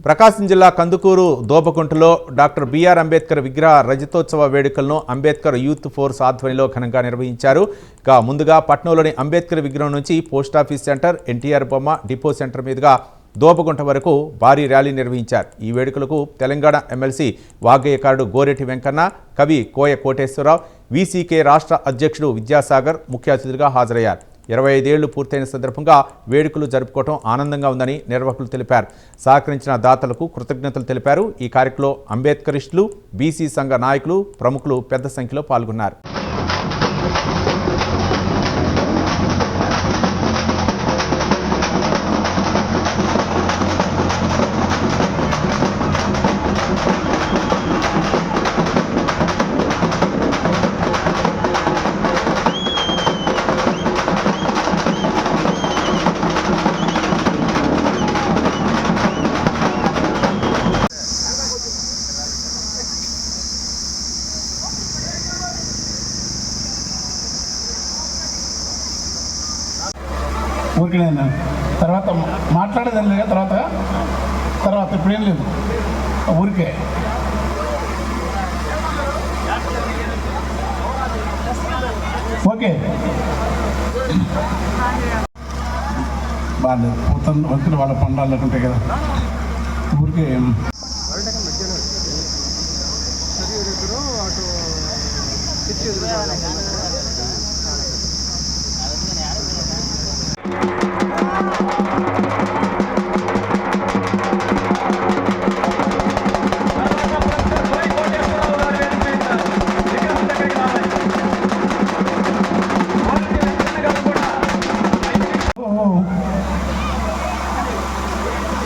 ప్రకాశం జిల్లా Kandukur దోపకుంటలో doctor BR Ambedkar విగ్రహ రజతోత్సవ వేడుకలను అంబేద్కర్ యూత్ ఫోర్స్ ఆధ్వర్యంలో ఘనంగా నిర్వహించారు. ముందుగా పట్నంలోని అంబేద్కర్ విగ్రహం నుంచి పోస్టాఫీస్ సెంటర్, ఎన్టీఆర్ బొమ్మ, డిపో సెంటర్ మీదుగా దోపగుంట వరకు భారీ ర్యాలీ నిర్వహించారు. ఈ వేడుకలకు తెలంగాణ ఎమ్మెల్సీ వాగ్గేయకారుడు గోరెటి వెంకన్న, కవి కోయ కోటేశ్వరరావు, వీసీకే రాష్ట్ర అధ్యక్షుడు విద్యాసాగర్ ముఖ్య అతిథులుగా హాజరయ్యారు. 25 ఏళ్లు పూర్తయిన సందర్భంగా వేడుకలు జరుపుకోవడం ఆనందంగా ఉందని నిర్వాహకులు తెలిపారు. సహకరించిన దాతలకు కృతజ్ఞతలు తెలిపారు. ఈ కార్యక్రమంలో అంబేద్కరిస్టులు, బీసీ సంఘ నాయకులు, ప్రముఖులు పెద్ద సంఖ్యలో పాల్గొన్నారు. ఊరికినైనా తర్వాత మాట్లాడేదాన్ని లేదు. తర్వాత ఇప్పుడేం లేదు, ఊరికే ఓకే బాగాలేదు. పోతాను వంతులు వాళ్ళ పండాలు ఉంటాయి కదా, ఊరికే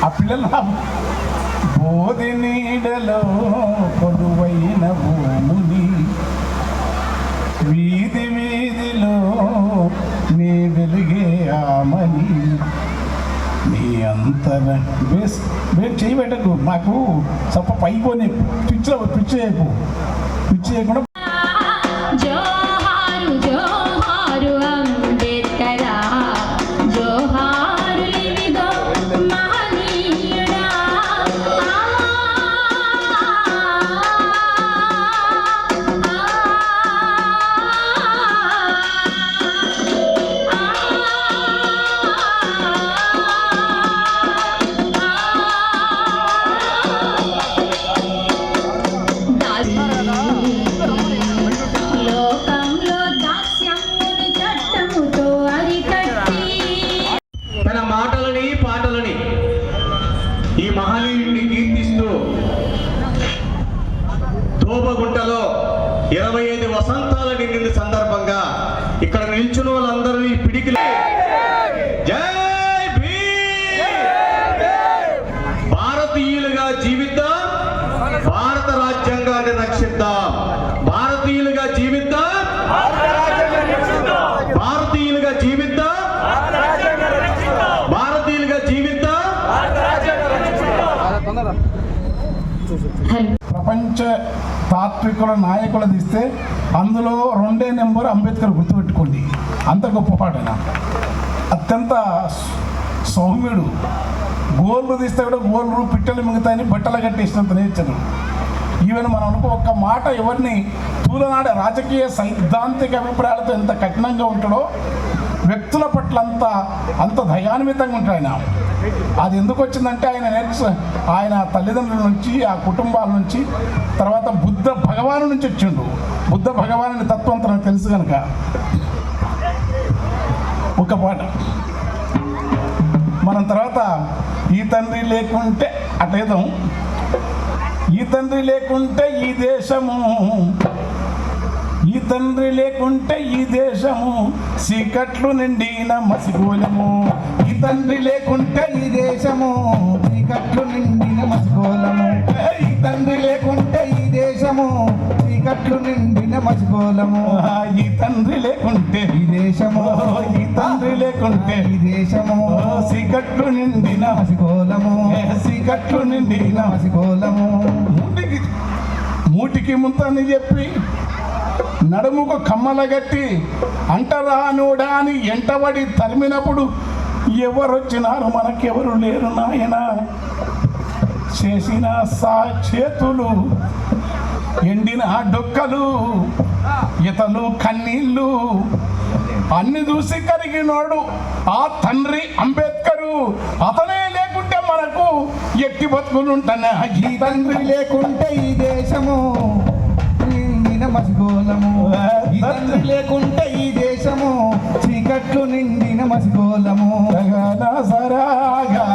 ఆ పిల్లలు బోధి నీడలో పొదువైన భూముని, వీధి వీధిలో నీ వెలుగే ఆమని, నీ అంతర వేరు చేయబెట్టకు. నాకు సప్ప పైపోని పిచ్చి చేయకుండా ఈ మహనీయుడిని కీర్తిస్తూ దోబగుంటలో 25 వసంతాల నిండిన సందర్భంగా ఇక్కడ నిల్చున్న వాళ్ళందరినీ పిడికిలే జై భీమ్, భారతీయులుగా జీవిద్దాం, భారత రాజ్యాంగాన్ని రక్షిద్దాం, భారతీయులుగా జీవిద్దాం, భారతీయులుగా జీవిద్దాం, భారతీయులుగా జీవిద్దాం. ప్రపంచ తాత్వికుల నాయకులు తీస్తే అందులో 2 నెంబర్ అంబేద్కర్ గుర్తుపెట్టుకోండి. అంత గొప్ప పాటనా, అత్యంత సౌమ్యుడు. గోళ్ళు తీస్తే కూడా గోళ్ళు పిట్టలు మిగతాయని బట్టలు కట్టేసినంత నేర్చరు. ఈవెన్ మనం అనుకో ఒక్క మాట ఎవరిని తూలనాడే రాజకీయ సైద్ధాంతిక అభిప్రాయాలతో ఎంత కఠినంగా ఉంటాడో వ్యక్తుల పట్ల అంత దయాన్వితంగా ఉంటాడు ఆయన. అది ఎందుకు వచ్చిందంటే ఆయన తల్లిదండ్రుల నుంచి, ఆ కుటుంబాల నుంచి, తర్వాత బుద్ధ భగవాను నుంచి వచ్చిండు. బుద్ధ భగవాను తత్వం తనకు తెలుసు కనుక ఒక పాట మనం తర్వాత ఈ తండ్రి లేకుంటే అటేద్దాం. ఈ తండ్రి లేకుంటే ఈ దేశము, ఈ తండ్రి లేకుంటే ఈ దేశము చీకట్లు నిండిన మసిగోలము. ఈ తండ్రి లేకుంటే ఈ దేశము చీకట్లు నిండిన మసిగోలము. ఈ తండ్రి లేకుంటే ఈ దేశము చీకట్లు నిండిన మసిగోలము. ఈ తండ్రి లేకుంటే ఈ దేశము, ఈ తండ్రి లేకుంటే ఈ దేశము చీకట్లు నిండిన మసిగోలము, చీకట్లు నిండిన మసిగోలము. మూటికి ముంతని చెప్పి నడుముకు కమ్మలగట్టి అంటరానుడా అని ఎంటబడి తరిమినప్పుడు ఎవరొచ్చినారు మనకెవరు లేరు నాయన. చేసిన చేతులు ఎండిన డొక్కలు ఇతలు కన్నీళ్ళు అన్ని చూసి కరిగినోడు ఆ తండ్రి అంబేద్కరు. అతనే లేకుంటే మనకు ఎట్టి బతుకులుంటానా ఈ తండ్రి లేకుంటే ఈ దేశము నిండిన మసిగోళము. ఈ తండ్రి లేకుంటే ఈ దేశము చీకట్లు నిండిన మసిగోళము. సరాగా